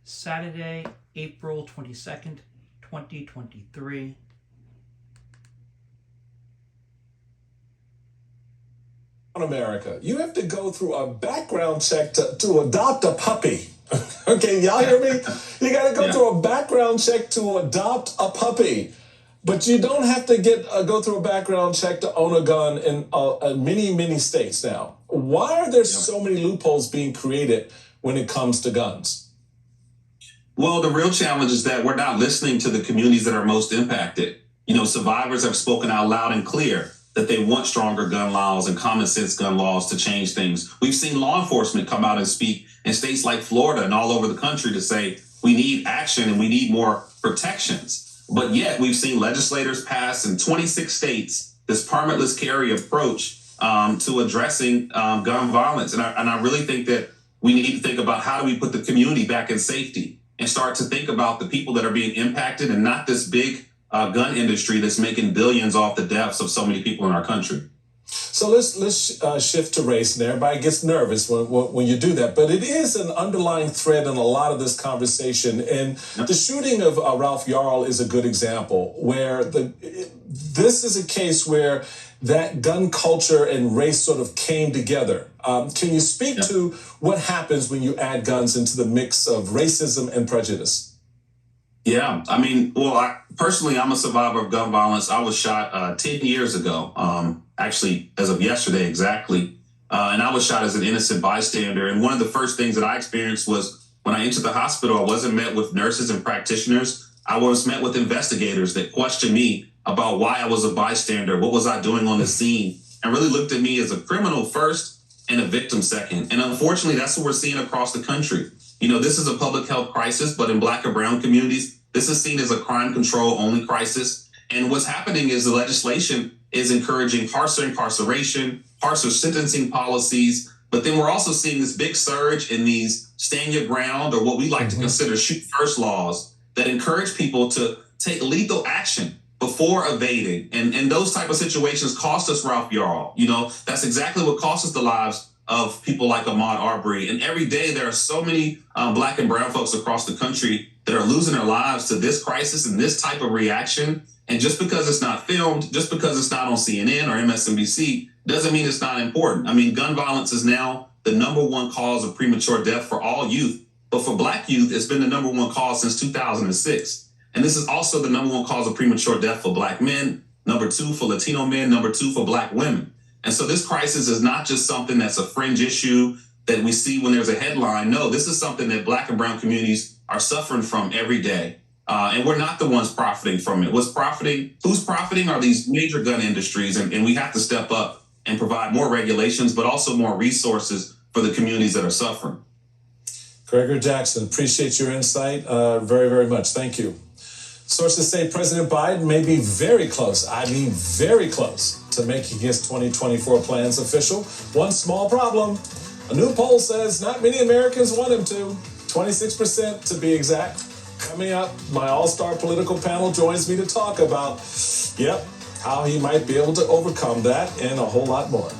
Saturday, April 22nd, 2023. America, you have to go through a background check to adopt a puppy. Okay, y'all hear me? You got to go through a background check to adopt a puppy. But you don't have to go through a background check to own a gun in many states now. Why are there so many loopholes being created when it comes to guns? Well, the real challenge is that we're not listening to the communities that are most impacted. You know, survivors have spoken out loud and clear that they want stronger gun laws and common sense gun laws to change things. We've seen law enforcement come out and speak in states like Florida and all over the country to say we need action and we need more protections. But yet we've seen legislators pass in 26 states this permitless carry approach to addressing gun violence. And I really think that we need to think about how do we put the community back in safety and start to think about the people that are being impacted and not this big gun industry that's making billions off the deaths of so many people in our country. So let's shift to race, and everybody gets nervous when you do that. But it is an underlying thread in a lot of this conversation. And the shooting of Ralph Yarl is a good example where this is a case where that gun culture and race sort of came together. Can you speak to what happens when you add guns into the mix of racism and prejudice? Yeah, I mean, well, personally, I'm a survivor of gun violence. I was shot 10 years ago, actually, as of yesterday, exactly. And I was shot as an innocent bystander. And one of the first things that I experienced was when I entered the hospital, I wasn't met with nurses and practitioners. I was met with investigators that questioned me about why I was a bystander, what was I doing on the scene, and really looked at me as a criminal first and a victim second. And unfortunately, that's what we're seeing across the country. You know, this is a public health crisis, but in Black and brown communities, this is seen as a crime control only crisis. And what's happening is the legislation is encouraging harsher incarceration, harsher sentencing policies. But then we're also seeing this big surge in these stand your ground, or what we like to consider shoot first laws that encourage people to take lethal action before evading. And those type of situations cost us Ralph Yarl. You know, that's exactly what cost us the lives of people like Ahmaud Arbery. And every day there are so many Black and brown folks across the country that are losing their lives to this crisis and this type of reaction. And just because it's not filmed, just because it's not on CNN or MSNBC, doesn't mean it's not important. I mean, gun violence is now the #1 cause of premature death for all youth. But for Black youth, it's been the #1 cause since 2006. And this is also the #1 cause of premature death for Black men, #2 for Latino men, #2 for Black women. And so this crisis is not just something that's a fringe issue that we see when there's a headline. No, this is something that Black and brown communities are suffering from every day. And we're not the ones profiting from it. Who's profiting are these major gun industries. And we have to step up and provide more regulations, but also more resources for the communities that are suffering. Gregor Jackson, appreciate your insight very, very much. Thank you. Sources say President Biden may be very close, very close, to making his 2024 plans official. One small problem. A new poll says not many Americans want him to. 26% to be exact. Coming up, my all-star political panel joins me to talk about, how he might be able to overcome that and a whole lot more.